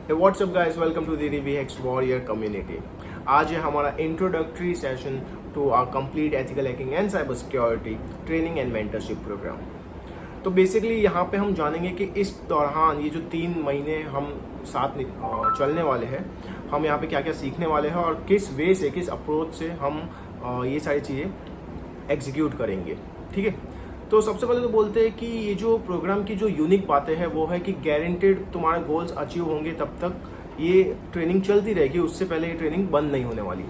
WhatsApp guys, welcome to the DVHacks warrior community. आज है हमारा introductory session to our complete ethical hacking and cyber security training and mentorship programme. तो basically यहाँ पे हम जानेंगे कि इस दौरान ये जो 3 महीने हम साथ चलने वाले हैं, हम यहाँ पे क्या क्या सीखने वाले हैं और किस वे से, किस अप्रोच से हम ये सारी चीज़ें एग्जीक्यूट करेंगे। ठीक है, तो सबसे पहले तो बोलते हैं कि ये जो प्रोग्राम की जो यूनिक बातें हैं वो है कि गारंटेड तुम्हारे गोल्स अचीव होंगे तब तक ये ट्रेनिंग चलती रहेगी, उससे पहले ये ट्रेनिंग बंद नहीं होने वाली।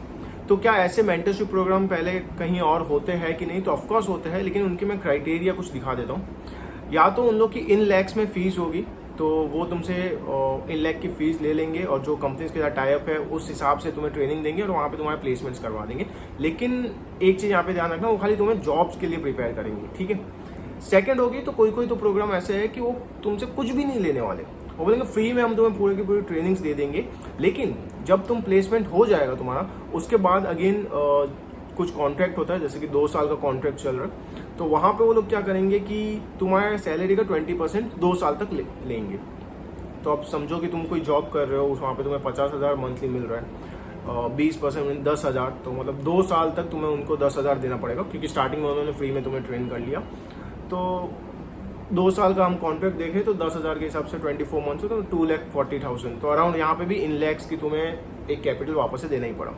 तो क्या ऐसे मेंटरशिप प्रोग्राम पहले कहीं और होते हैं कि नहीं? तो ऑफकोर्स होते हैं, लेकिन उनके मैं क्राइटेरिया कुछ दिखा देता हूँ। या तो उन लोग की इन लैक्स में फीस होगी, तो वो तुमसे इन लैख की फीस ले लेंगे और जो कंपनीज के साथ टाइप है उस हिसाब से तुम्हें ट्रेनिंग देंगे और वहाँ पे तुम्हारे प्लेसमेंट्स करवा देंगे। लेकिन एक चीज़ यहाँ पे ध्यान रखना, वो खाली तुम्हें जॉब्स के लिए प्रिपेयर करेंगे। ठीक है। सेकंड होगी तो कोई तो प्रोग्राम ऐसे है कि वो तुमसे कुछ भी नहीं लेने वाले, वो बोलेंगे फ्री में हम तुम्हें पूरे की पूरी ट्रेनिंग्स दे देंगे, लेकिन जब तुम प्लेसमेंट हो जाएगा तुम्हारा, उसके बाद अगेन कुछ कॉन्ट्रैक्ट होता है, जैसे कि 2 साल का कॉन्ट्रैक्ट चल रहा है, तो वहाँ पे वो लोग क्या करेंगे कि तुम्हारे सैलरी का 20% 2 साल तक लेंगे। तो अब समझो कि तुम कोई जॉब कर रहे हो, वहाँ पे तुम्हें 50,000 मंथली मिल रहा है, 20% 10,000, तो मतलब 2 साल तक तुम्हें उनको 10,000 देना पड़ेगा, क्योंकि स्टार्टिंग में उन्होंने फ्री में तुम्हें ट्रेन कर लिया। तो 2 साल का हम कॉन्ट्रैक्ट देखें तो 10,000 के हिसाब से 24 मंथ से तो 2,40,000, तो अराउंड यहाँ पे भी इन लैक्स की तुम्हें एक कैपिटल वापस से देना ही पड़ा।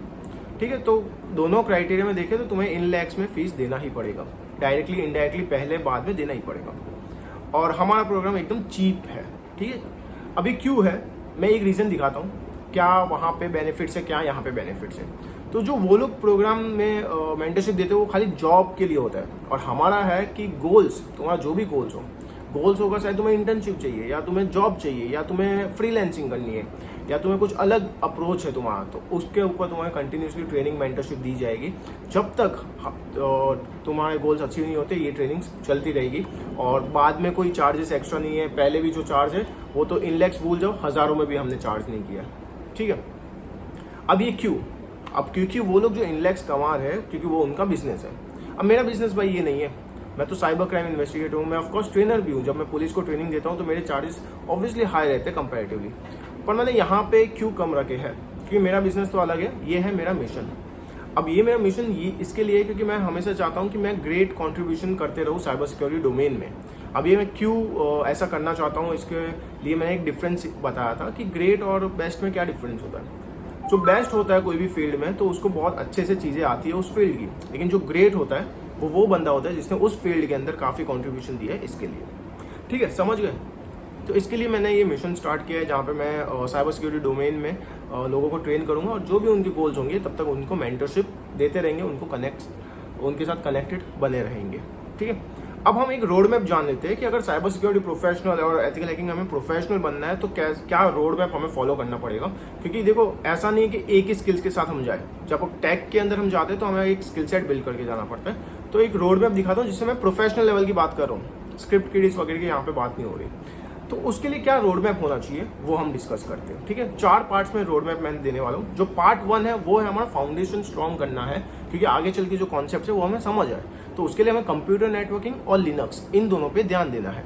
ठीक है, तो दोनों क्राइटेरिया में देखें तो तुम्हें इन लैक्स में फीस देना ही पड़ेगा, डायरेक्टली इनडायरेक्टली पहले बाद में देना ही पड़ेगा। और हमारा प्रोग्राम एकदम चीप है। ठीक है, अभी क्यों है, मैं एक रीज़न दिखाता हूँ, क्या वहाँ पे बेनिफिट्स है, क्या यहाँ पे बेनिफिट्स है। तो जो वो लोग प्रोग्राम में मेंटरशिप देते हैं वो खाली जॉब के लिए होता है, और हमारा है कि गोल्स, तुम्हारा जो भी गोल्स होगा, शायद तुम्हें इंटर्नशिप चाहिए या तुम्हें जॉब चाहिए या तुम्हें फ्रीलांसिंग करनी है या तुम्हें कुछ अलग अप्रोच है तुम्हारा, तो उसके ऊपर तुम्हें कंटिन्यूसली ट्रेनिंग मेंटरशिप दी जाएगी। जब तक तुम्हारे गोल्स अचीव नहीं होते ये ट्रेनिंग चलती रहेगी, और बाद में कोई चार्जेस एक्स्ट्रा नहीं है। पहले भी जो चार्ज है वो तो इन लैक्स भूल जाओ, हज़ारों में भी हमने चार्ज नहीं किया। ठीक है, अब ये क्यों? अब क्योंकि वो लोग जो इन लैक्स कमा रहे हैं, क्योंकि वो उनका बिजनेस है। अब मेरा बिजनेस भाई ये नहीं है, मैं तो साइबर क्राइम इन्वेस्टिगेटर हूँ, मैं ऑफकोर्स ट्रेनर भी हूँ। जब मैं पुलिस को ट्रेनिंग देता हूँ तो मेरे चार्जेस ऑब्वियसली हाई रहते हैं कंपैरेटिवली, पर मैंने यहाँ पे क्यों कम रखे हैं? क्योंकि मेरा बिजनेस तो अलग है, ये है मेरा मिशन। अब ये मेरा मिशन ये इसके लिए, क्योंकि मैं हमेशा चाहता हूँ कि मैं ग्रेट कंट्रीब्यूशन करते रहूँ साइबर सिक्योरिटी डोमेन में। अब ये मैं क्यों ऐसा करना चाहता हूँ, इसके लिए मैंने एक डिफरेंस बताया था कि ग्रेट और बेस्ट में क्या डिफरेंस होता है। जो बेस्ट होता है कोई भी फील्ड में, तो उसको बहुत अच्छे से चीज़ें आती है उस फील्ड की, लेकिन जो ग्रेट होता है वो बंदा होता है जिसने उस फील्ड के अंदर काफ़ी कंट्रीब्यूशन दिया है इसके लिए। ठीक है, समझ गए? तो इसके लिए मैंने ये मिशन स्टार्ट किया है, जहाँ पे मैं साइबर सिक्योरिटी डोमेन में लोगों को ट्रेन करूँगा, और जो भी उनके गोल्स होंगे तब तक उनको मेंटरशिप देते रहेंगे, उनके साथ कनेक्टेड बने रहेंगे। ठीक है, अब हम एक रोड मैप जान लेते हैं कि अगर साइबर सिक्योरिटी प्रोफेशनल और एथिकल हैकिंग हमें प्रोफेशनल बनना है तो क्या रोड मैप हमें फॉलो करना पड़ेगा। क्योंकि देखो, ऐसा नहीं है कि एक ही स्किल्स के साथ हम जाए। जब टेक के अंदर हम जाते हैं तो हमें एक स्किल सेट बिल्ड करके जाना पड़ता है। तो एक रोड मैप दिखाता हूँ जिससे मैं प्रोफेशनल लेवल की बात कर रहा हूँ, स्क्रिप्ट किडिस वगैरह की यहाँ पे बात नहीं हो रही। तो उसके लिए क्या रोड मैप होना चाहिए वो हम डिस्कस करते हैं। ठीक है, 4 पार्ट्स में रोड मैप मैंने देने वाला हूँ। जो पार्ट 1 है वो है हमारा फाउंडेशन स्ट्रॉन्ग करना है, क्योंकि आगे चल के जो कॉन्सेप्ट है वो हमें समझ आए। तो उसके लिए हमें कंप्यूटर नेटवर्किंग और लिनक्स, इन दोनों पे ध्यान देना है।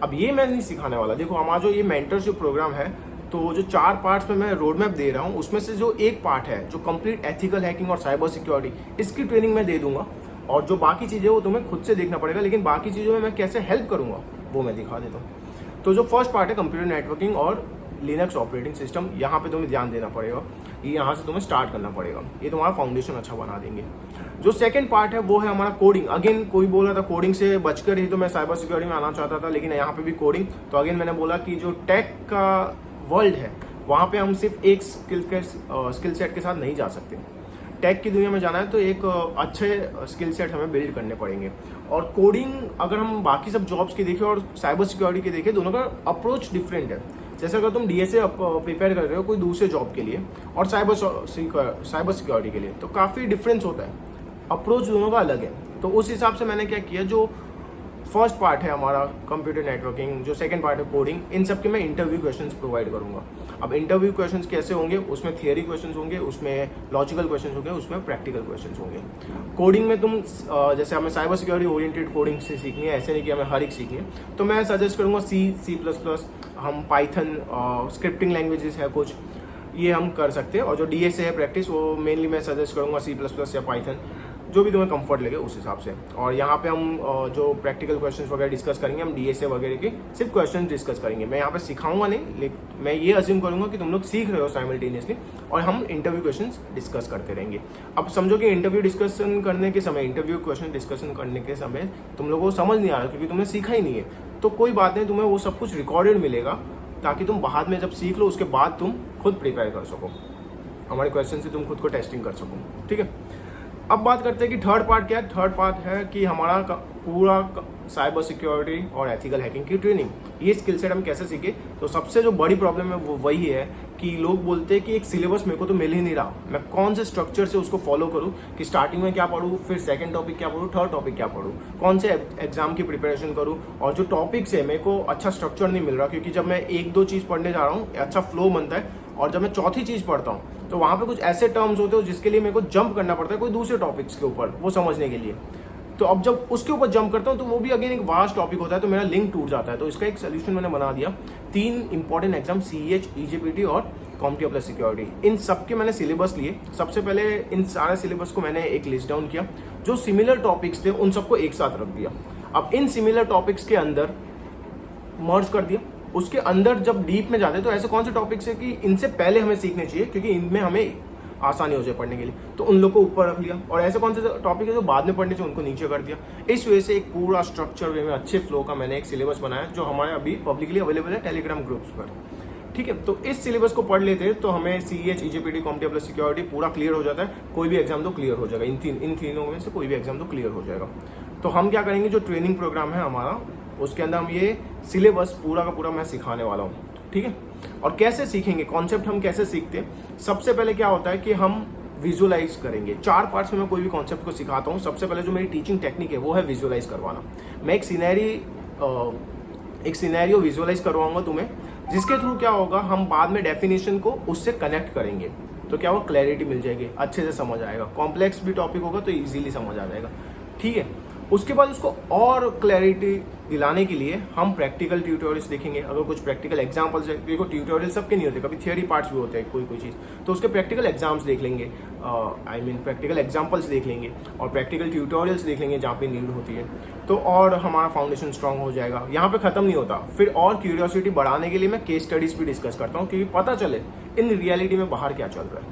अब ये मैं नहीं सिखाने वाला। देखो, हमारा जो ये मेंटरशिप प्रोग्राम है, तो जो 4 पार्ट्स में मैं रोड मैप दे रहा हूँ, उसमें से जो एक पार्ट है जो कंप्लीट एथिकल हैकिंग और साइबर सिक्योरिटी, इसकी ट्रेनिंग मैं दे दूंगा, और जो बाकी चीज़ें वो तुम्हें खुद से देखना पड़ेगा, लेकिन बाकी चीज़ों में मैं कैसे हेल्प करूँगा वो मैं दिखा देता हूँ। तो जो फर्स्ट पार्ट है कंप्यूटर नेटवर्किंग और लिनक्स ऑपरेटिंग सिस्टम, यहाँ पे तुम्हें ध्यान देना पड़ेगा, ये यहाँ से तुम्हें स्टार्ट करना पड़ेगा, ये तुम्हारा फाउंडेशन अच्छा बना देंगे। जो सेकंड पार्ट है वो है हमारा कोडिंग। अगेन कोई बोल रहा था कोडिंग से बचकर ही तो मैं साइबर सिक्योरिटी में आना चाहता था, लेकिन यहाँ पे भी कोडिंग। तो अगेन मैंने बोला कि जो टेक का वर्ल्ड है वहाँ पे हम सिर्फ एक स्किल सेट के साथ नहीं जा सकते। टेक की दुनिया में जाना है तो एक अच्छे स्किल सेट हमें बिल्ड करने पड़ेंगे। और कोडिंग, अगर हम बाकी सब जॉब्स की देखें और साइबर सिक्योरिटी की देखें, दोनों का अप्रोच डिफरेंट है। जैसे अगर तुम DSA प्रिपेयर कर रहे हो कोई दूसरे जॉब के लिए और साइबर सिक्योरिटी के लिए, तो काफ़ी डिफरेंस होता है, अप्रोच दोनों का अलग है। तो उस हिसाब से मैंने क्या किया, जो फर्स्ट पार्ट है हमारा कंप्यूटर नेटवर्किंग, जो सेकंड पार्ट है कोडिंग, इन सब के मैं इंटरव्यू क्वेश्चंस प्रोवाइड करूंगा। अब इंटरव्यू क्वेश्चंस कैसे होंगे, उसमें थियरी क्वेश्चंस होंगे, उसमें लॉजिकल क्वेश्चंस होंगे, उसमें प्रैक्टिकल क्वेश्चंस होंगे। कोडिंग में तुम जैसे हमें साइबर सिक्योरिटी ओरिएंटेड कोडिंग से सीखनी है, ऐसे नहीं कि हमें हर एक सीखनी है, तो मैं सजेस्ट करूँगा C++, हम पाइथन, स्क्रिप्टिंग लैंग्वेजेस है कुछ, ये हम कर सकते हैं। और जो DSA है प्रैक्टिस, वो मेनली मैं सजेस्ट करूँगा C++ या पाइथन, जो भी तुम्हें कंफर्ट लगे उस हिसाब से। और यहाँ पे हम जो प्रैक्टिकल क्वेश्चंस वगैरह डिस्कस करेंगे, हम DSA वगैरह के सिर्फ क्वेश्चन डिस्कस करेंगे। मैं यहाँ पे सिखाऊंगा नहीं, लेकिन मैं ये अज्यूम करूँगा कि तुम लोग सीख रहे हो साइमल्टेनियसली, और हम इंटरव्यू क्वेश्चंस डिस्कस करते रहेंगे। अब समझो कि इंटरव्यू क्वेश्चन करने के समय तुम लोगों को समझ नहीं आ रहा क्योंकि तुमने सीखा ही नहीं है, तो कोई बात नहीं, तुम्हें वो सब कुछ रिकॉर्डेड मिलेगा, ताकि तुम बाद में जब सीख लो उसके बाद तुम खुद प्रिपेयर कर सको, हमारे क्वेश्चन से तुम खुद को टेस्टिंग कर सको। ठीक है, अब बात करते हैं कि थर्ड पार्ट क्या है। थर्ड पार्ट है कि हमारा पूरा साइबर सिक्योरिटी और एथिकल हैकिंग की ट्रेनिंग, ये स्किल सेट हम कैसे सीखे। तो सबसे जो बड़ी प्रॉब्लम है वो वही है कि लोग बोलते हैं कि एक सिलेबस मेरे को तो मिल ही नहीं रहा, मैं कौन से स्ट्रक्चर से उसको फॉलो करूँ, कि स्टार्टिंग में क्या पढूँ, फिर सेकंड टॉपिक क्या पढूँ, थर्ड टॉपिक क्या पढूँ, कौन से एग्जाम की प्रिपरेशन करूँ। और जो टॉपिक्स है मेरे को अच्छा स्ट्रक्चर नहीं मिल रहा, क्योंकि जब मैं एक दो चीज़ पढ़ने जा रहा हूँ अच्छा फ्लो बनता है, और जब मैं चौथी चीज़ पढ़ता हूँ तो वहाँ पे कुछ ऐसे टर्म्स होते हैं जिसके लिए मेरे को जंप करना पड़ता है कोई दूसरे टॉपिक्स के ऊपर वो समझने के लिए। तो अब जब उसके ऊपर जंप करता हूँ तो वो भी अगेन एक वास्ट टॉपिक होता है, तो मेरा लिंक टूट जाता है। तो इसका एक सोल्यूशन मैंने बना दिया, 3 इंपॉर्टेंट एग्जाम CEH, EJPT और CompTIA + सिक्योरिटी, इन सब के मैंने सिलेबस लिए। सबसे पहले इन सारे सिलेबस को मैंने एक लिस्ट डाउन किया, जो सिमिलर टॉपिक्स थे उन सबको एक साथ रख दिया। अब इन सिमिलर टॉपिक्स के अंदर मर्ज कर दिया, उसके अंदर जब डीप में जाते तो ऐसे कौन से टॉपिक्स है कि इनसे पहले हमें सीखने चाहिए क्योंकि इनमें हमें आसानी हो जाए पढ़ने के लिए, तो उन लोग को ऊपर रख लिया। और ऐसे कौन से टॉपिक है जो बाद में पढ़ने चाहिए उनको नीचे कर दिया। इस वजह से एक पूरा स्ट्रक्चर वे में अच्छे फ्लो का मैंने एक सिलेबस बनाया, जो हमारे अभी पब्लिकली अवेलेबल है टेलीग्राम ग्रुप्स पर। ठीक है, तो इस सिलेबस को पढ़ लेते हैं तो हमें CEH, EJPT, CompTIA + सिक्योरिटी पूरा क्लियर हो जाता है। कोई भी एग्जाम तो क्लियर हो जाएगा, इन तीनों में से कोई भी एग्जाम तो क्लियर हो जाएगा। तो हम क्या करेंगे, जो ट्रेनिंग प्रोग्राम है हमारा, उसके अंदर हम ये सिलेबस पूरा का पूरा मैं सिखाने वाला हूँ। ठीक है, और कैसे सीखेंगे, कॉन्सेप्ट हम कैसे सीखते हैं। सबसे पहले क्या होता है कि हम विजुअलाइज करेंगे। 4 पार्ट्स में मैं कोई भी कॉन्सेप्ट को सिखाता हूँ। सबसे पहले जो मेरी टीचिंग टेक्निक है वो है विजुअलाइज करवाना। मैं एक सिनेरियो विजुअलाइज करवाऊंगा तुम्हें, जिसके थ्रू क्या होगा, हम बाद में डेफिनेशन को उससे कनेक्ट करेंगे, तो क्या होगा, क्लैरिटी मिल जाएगी, अच्छे से समझ आएगा। कॉम्प्लेक्स भी टॉपिक होगा तो इजीली समझ आ जाएगा। ठीक है, उसके बाद उसको और क्लैरिटी दिलाने के लिए हम प्रैक्टिकल ट्यूटोरियल्स देखेंगे। अगर कुछ प्रैक्टिकल एग्जाम्पल्स है, देखो ट्यूटोरियल सबके नहीं होते, कभी थियरी पार्ट्स भी होते हैं कोई चीज़, तो उसके प्रैक्टिकल एग्जाम्स देख लेंगे, प्रैक्टिकल एग्जाम्पल्स देख लेंगे और प्रैक्टिकल ट्यूटोरियल्स देख लेंगे जहाँ पे नीड होती है, तो और हमारा फाउंडेशन स्ट्रांग हो जाएगा। यहाँ पे खत्म नहीं होता, फिर और क्यूरियोसिटी बढ़ाने के लिए मैं केस स्टडीज भी डिस्कस करता हूँ, क्योंकि पता चले इन रियलिटी में बाहर क्या चल रहा है।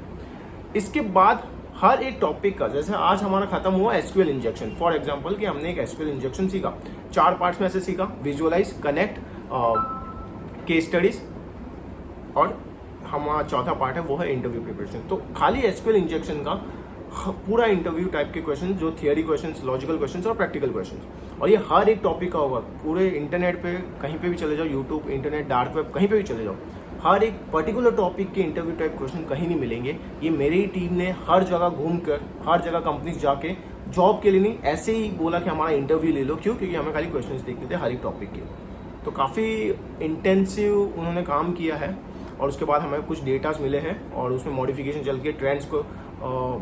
इसके बाद हर एक टॉपिक का, जैसे आज हमारा खत्म हुआ SQL इंजेक्शन, फॉर एग्जांपल कि हमने एक SQL इंजेक्शन सीखा, 4 पार्ट्स में ऐसे सीखा, विजुअलाइज, कनेक्ट, केस स्टडीज, और हमारा चौथा पार्ट है वो है इंटरव्यू प्रिपरेशन। तो खाली SQL इंजेक्शन का पूरा इंटरव्यू टाइप के क्वेश्चन, जो थियरी क्वेश्चंस, लॉजिकल क्वेश्चंस और प्रैक्टिकल क्वेश्चंस, और ये हर एक टॉपिक का होगा। पूरे इंटरनेट पे कहीं पे भी चले जाओ, यूट्यूब, इंटरनेट, डार्क वेब, कहीं पे भी चले जाओ, हर एक पर्टिकुलर टॉपिक के इंटरव्यू टाइप क्वेश्चन कहीं नहीं मिलेंगे। ये मेरी टीम ने हर जगह घूमकर, हर जगह कंपनीज जाके, जॉब के लिए नहीं, ऐसे ही बोला कि हमारा इंटरव्यू ले लो। क्यों? क्योंकि हमें खाली क्वेश्चंस देखने थे हर एक टॉपिक के। तो काफ़ी इंटेंसिव उन्होंने काम किया है, और उसके बाद हमें कुछ डेटास मिले हैं, और उसमें मॉडिफिकेशन चल के ट्रेंड्स को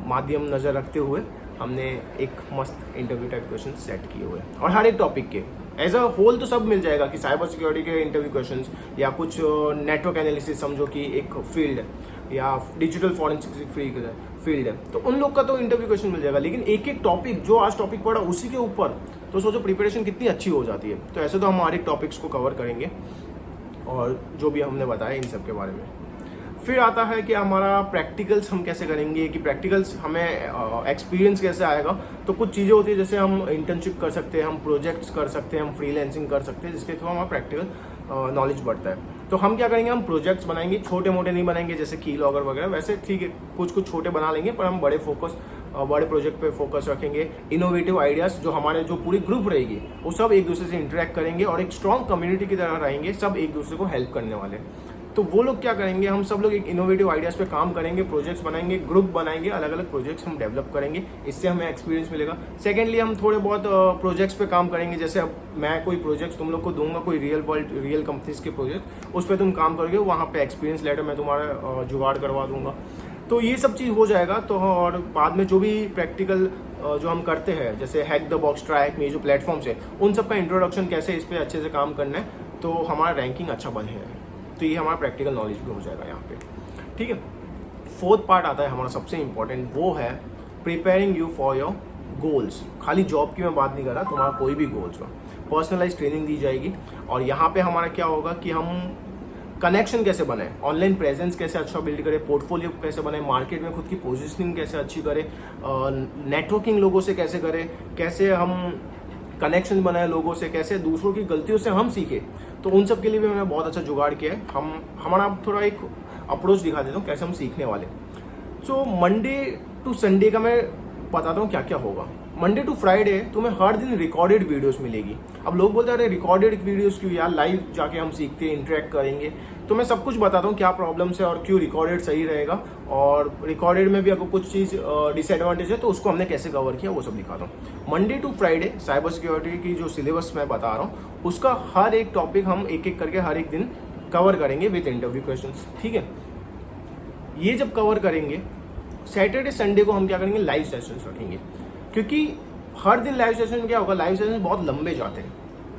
माध्यम नज़र रखते हुए हमने एक मस्त इंटरव्यू टाइप क्वेश्चन सेट किए हुए हैं। और हर एक टॉपिक के एज अ होल तो सब मिल जाएगा, कि साइबर सिक्योरिटी के इंटरव्यू क्वेश्चंस, या कुछ नेटवर्क एनालिसिस समझो कि एक फील्ड है, या डिजिटल फॉरेंसिक फील्ड है, तो उन लोग का तो इंटरव्यू क्वेश्चन मिल जाएगा। लेकिन एक एक टॉपिक जो आज टॉपिक पढ़ा उसी के ऊपर, तो सोचो प्रिपरेशन कितनी अच्छी हो जाती है। तो ऐसे तो हम हर एक टॉपिक्स को कवर करेंगे, और जो भी हमने बताया इन सब के बारे में। फिर आता है कि हमारा प्रैक्टिकल्स हम कैसे करेंगे, कि प्रैक्टिकल्स हमें एक्सपीरियंस कैसे आएगा। तो कुछ चीज़ें होती है, जैसे हम इंटर्नशिप कर सकते हैं, हम प्रोजेक्ट्स कर सकते हैं, हम फ्रीलांसिंग कर सकते हैं, जिसके थ्रू हमारा प्रैक्टिकल नॉलेज बढ़ता है। तो हम क्या करेंगे, हम प्रोजेक्ट्स बनाएंगे, छोटे मोटे नहीं बनाएंगे जैसे कीलॉगर वगैरह, वैसे ठीक है कुछ छोटे बना लेंगे, पर हम बड़े प्रोजेक्ट पे फोकस रखेंगे। इनोवेटिव आइडियाज़, जो हमारे जो पूरी ग्रुप रहेगी वो सब एक दूसरे से इंटरेक्ट करेंगे और एक स्ट्रॉन्ग कम्युनिटी की तरह रहेंगे, सब एक दूसरे को हेल्प करने वाले। तो वो लोग क्या करेंगे, हम सब लोग एक इनोवेटिव आइडियाज़ पे काम करेंगे, प्रोजेक्ट्स बनाएंगे, ग्रुप बनाएंगे, अलग अलग प्रोजेक्ट्स हम डेवलप करेंगे, इससे हमें एक्सपीरियंस मिलेगा। सेकेंडली हम थोड़े बहुत प्रोजेक्ट्स पे काम करेंगे, जैसे अब मैं कोई प्रोजेक्ट्स तुम लोग को दूंगा, कोई रियल कंपनीज के प्रोजेक्ट, उस पर तुम काम करोगे, वहाँ पे एक्सपीरियंस लेटर मैं तुम्हारा जुगाड़ करवा दूंगा। तो ये सब चीज़ हो जाएगा। तो और बाद में जो भी प्रैक्टिकल जो हम करते हैं, जैसे Hack The Box, TryHackMe, जो प्लेटफॉर्म्स है, उन सब का इंट्रोडक्शन कैसे इस पर अच्छे से काम करना है, तो हमारा रैंकिंग अच्छा बने है। तो ये हमारा प्रैक्टिकल नॉलेज भी हो जाएगा यहाँ पे, ठीक है। फोर्थ पार्ट आता है हमारा सबसे इंपॉर्टेंट, वो है preparing you for your goals. खाली जॉब की मैं बात नहीं कर रहा, तुम्हारा कोई भी गोल्स हो, पर्सनलाइज ट्रेनिंग दी जाएगी। और यहाँ पे हमारा क्या होगा कि हम कनेक्शन कैसे बनाए, ऑनलाइन प्रेजेंस कैसे अच्छा बिल्ड करें, पोर्टफोलियो कैसे बनाए, मार्केट में खुद की पोजीशनिंग कैसे अच्छी करें, नेटवर्किंग लोगों से कैसे करें, कैसे हम कनेक्शन बनाए लोगों से, कैसे दूसरों की गलतियों से हम सीखे। तो उन सब के लिए भी मैंने बहुत अच्छा जुगाड़ किया है। हमारा थोड़ा एक अप्रोच दिखा देता हूँ कैसे हम सीखने वाले। सो मंडे टू संडे का मैं बताता हूँ क्या क्या होगा। मंडे टू फ्राइडे तुम्हें हर दिन रिकॉर्डेड वीडियोस मिलेगी। अब लोग बोलते हैं अरे रिकॉर्डेड वीडियोस क्यों यार, लाइव जाके हम सीखते हैं, इंटरेक्ट करेंगे। तो मैं सब कुछ बताता हूँ क्या प्रॉब्लम्स है और क्यों रिकॉर्डेड सही रहेगा, और रिकॉर्डेड में भी अगर कुछ चीज़ डिसएडवांटेज है तो उसको हमने कैसे कवर किया वो सब दिखाता हूँ। Monday to Friday cyber security की जो सिलेबस मैं बता रहा हूँ, उसका हर एक टॉपिक हम एक एक करके हर एक दिन कवर करेंगे विद इंटरव्यू क्वेश्चंस, ठीक है। ये जब कवर करेंगे, सैटरडे संडे को हम क्या करेंगे, लाइव सेशंस रखेंगे। क्योंकि हर दिन लाइव सेशन में क्या होगा, लाइव सेशन बहुत लंबे जाते हैं,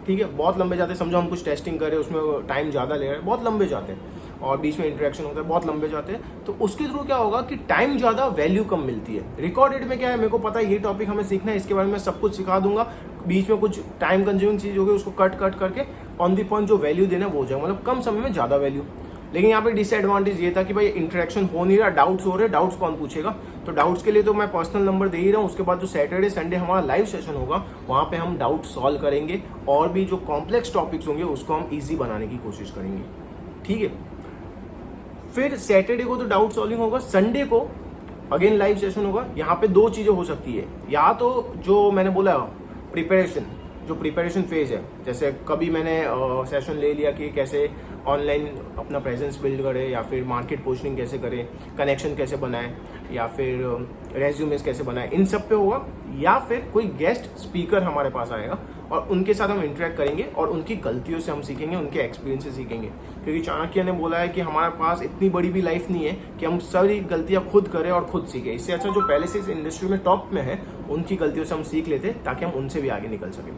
ठीक है, बहुत लंबे जाते हैं। समझो हम कुछ टेस्टिंग करें, उसमें टाइम ज़्यादा ले रहे हैं, बहुत लंबे जाते हैं, और बीच में इंटरेक्शन होता है, बहुत लंबे जाते हैं। तो उसके थ्रू क्या होगा कि टाइम ज़्यादा, वैल्यू कम मिलती है। रिकॉर्डेड में क्या है, मेरे को पता है ये टॉपिक हमें सीखना है, इसके बारे में सब कुछ सिखा दूंगा, बीच में कुछ टाइम कंज्यूमिंग चीज़ होगी उसको कट करके ऑन दी पॉइंट जो वैल्यू देना वो हो जाएगा, मतलब कम समय में ज़्यादा वैल्यू। लेकिन यहाँ पे डिसएडवांटेज ये था कि भाई इंटरेक्शन हो नहीं रहा, डाउट्स हो रहे, डाउट्स कौन पूछेगा। तो डाउट्स के लिए तो मैं पर्सनल नंबर दे ही रहा हूँ। उसके बाद जो सैटरडे संडे हमारा लाइव सेशन होगा, वहाँ पे हम डाउट सॉल्व करेंगे, और भी जो कॉम्प्लेक्स टॉपिक्स होंगे उसको हम ईजी बनाने की कोशिश करेंगे, ठीक है। फिर सैटरडे को तो डाउट सॉल्विंग होगा, संडे को अगेन लाइव सेशन होगा। यहाँ पे दो चीज़ें हो सकती है, या तो जो मैंने बोला प्रिपरेशन, जो प्रिपरेशन फेज है, जैसे कभी मैंने सेशन ले लिया कि कैसे ऑनलाइन अपना प्रेजेंस बिल्ड करें, या फिर मार्केट पोजिशनिंग कैसे करें, कनेक्शन कैसे बनाएं, या फिर रेज्यूमेस कैसे बनाएं, इन सब पे होगा। या फिर कोई गेस्ट स्पीकर हमारे पास आएगा और उनके साथ हम इंटरेक्ट करेंगे और उनकी गलतियों से हम सीखेंगे, उनके एक्सपीरियंस से सीखेंगे। क्योंकि चाणक्य ने बोला है कि हमारे पास इतनी बड़ी भी लाइफ नहीं है कि हम सारी गलतियां खुद करें और खुद सीखें। इससे अच्छा जो पहले से इस इंडस्ट्री में टॉप में है, उनकी गलतियों से हम सीख लेते ताकि हम उनसे भी आगे निकल सकें।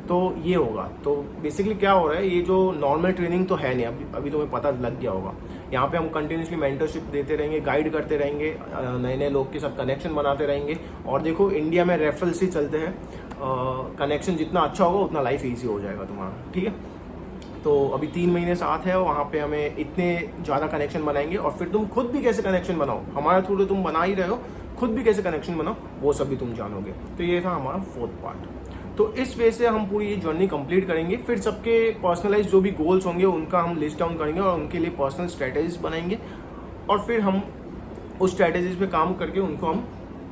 तो ये होगा। तो बेसिकली क्या हो रहा है, ये जो नॉर्मल ट्रेनिंग तो है नहीं, अभी तुम्हें पता लग गया होगा। यहाँ पे हम कंटिन्यूसली मेंटरशिप देते रहेंगे, गाइड करते रहेंगे, नए नए लोग के साथ कनेक्शन बनाते रहेंगे। और देखो इंडिया में रेफरल्स ही चलते हैं, कनेक्शन जितना अच्छा होगा उतना लाइफ ईजी हो जाएगा तुम्हारा, ठीक है। तो अभी 3 महीने साथ है, वहाँ पे हमें इतने ज़्यादा कनेक्शन बनाएंगे, और फिर तुम खुद भी कैसे कनेक्शन बनाओ, हमारे थ्रू तो तुम बना ही रहे हो, खुद भी कैसे कनेक्शन बनाओ वो सब भी तुम जानोगे। तो ये था हमारा 4th पार्ट। तो इस वे से हम पूरी ये जर्नी कंप्लीट करेंगे। फिर सबके पर्सनलाइज जो भी गोल्स होंगे उनका हम लिस्ट डाउन करेंगे और उनके लिए पर्सनल स्ट्रेटेजीज बनाएंगे, और फिर हम उस स्ट्रेटेजीज पे काम करके उनको हम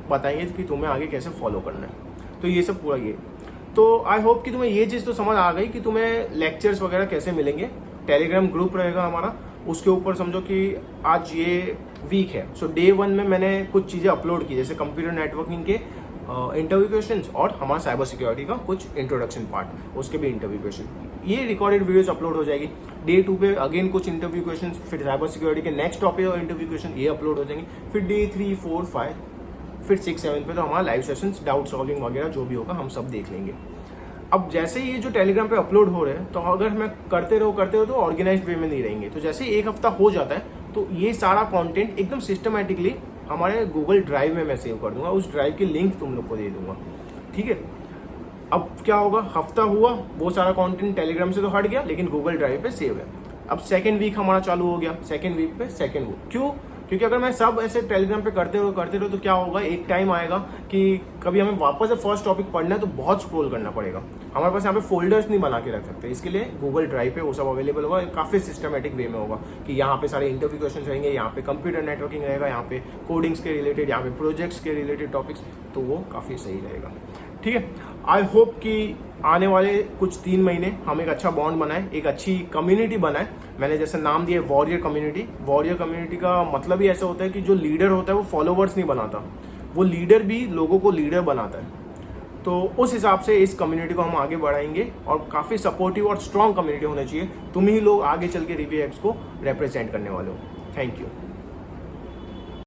बताएंगे कि तुम्हें आगे कैसे फॉलो करना है। तो ये सब पूरा ये। तो आई होप कि तुम्हें ये चीज़ तो समझ आ गई कि तुम्हें लेक्चर्स वगैरह कैसे मिलेंगे। टेलीग्राम ग्रुप रहेगा हमारा, उसके ऊपर समझो कि आज ये वीक है, सो डे 1 में मैंने कुछ चीज़ें अपलोड की, जैसे कंप्यूटर नेटवर्किंग के इंटरव्यू क्वेश्चंस और हमारा साइबर सिक्योरिटी का कुछ इंट्रोडक्शन पार्ट, उसके भी इंटरव्यू क्वेश्चन। ये रिकॉर्डेड वीडियोस अपलोड हो जाएगी। डे 2 पे अगेन कुछ इंटरव्यू क्वेश्चन, फिर साइबर सिक्योरिटी के नेक्स्ट टॉपिक और इंटरव्यू क्वेश्चन ये अपलोड हो जाएंगे। फिर डे 3, 4, 5, फिर 6, 7 पे तो हमारा लाइव सेशंस, डाउट सॉल्विंग वगैरह जो भी होगा हम सब देख लेंगे। अब जैसे ये जो टेलीग्राम पे अपलोड हो रहे हैं, तो अगर हमें करते रहो तो ऑर्गेनाइज्ड वे में नहीं रहेंगे। तो जैसे ही 1 हफ्ता हो जाता है तो ये सारा कंटेंट एकदम सिस्टमेटिकली हमारे गूगल ड्राइव में मैं सेव कर दूंगा, उस ड्राइव की लिंक तुम लोग को दे दूंगा, ठीक है। अब क्या होगा, हफ्ता हुआ, वो सारा कंटेंट टेलीग्राम से तो हट गया लेकिन गूगल ड्राइव पे सेव है। अब सेकेंड वीक हमारा चालू हो गया, सेकेंड वीक पे सेकेंड बुक। क्यों? क्योंकि अगर मैं सब ऐसे टेलीग्राम पे करते रहो तो क्या होगा, एक टाइम आएगा कि कभी हमें वापस से फर्स्ट टॉपिक पढ़ना है तो बहुत स्क्रॉल करना पड़ेगा। हमारे पास यहाँ पे फोल्डर्स नहीं बना के रख सकते, इसके लिए गूगल ड्राइव पे वो सब अवेलेबल होगा, काफ़ी सिस्टमेटिक वे में होगा कि यहाँ पे सारे इंटरव्यू क्वेश्चन रहेंगे, यहाँ पे कंप्यूटर नेटवर्किंग रहेगा, यहाँ पे कोडिंग्स के रिलेटेड, यहाँ पे प्रोजेक्ट्स के रिलेटेड टॉपिक्स, तो वो काफ़ी सही रहेगा, ठीक है। आई होप कि आने वाले कुछ 3 महीने हम एक अच्छा बॉन्ड बनाए, एक अच्छी कम्युनिटी बनाए। मैंने जैसे नाम दिया वॉरियर कम्युनिटी। वॉरियर कम्युनिटी का मतलब ही ऐसा होता है कि जो लीडर होता है वो फॉलोवर्स नहीं बनाता, वो लीडर भी लोगों को लीडर बनाता है। तो उस हिसाब से इस कम्युनिटी को हम आगे बढ़ाएंगे और काफ़ी सपोर्टिव और स्ट्रॉन्ग कम्युनिटी होनी चाहिए। तुम ही लोग आगे चल के रिव्यू एक्स को रिप्रेजेंट करने वाले हो। Thank you.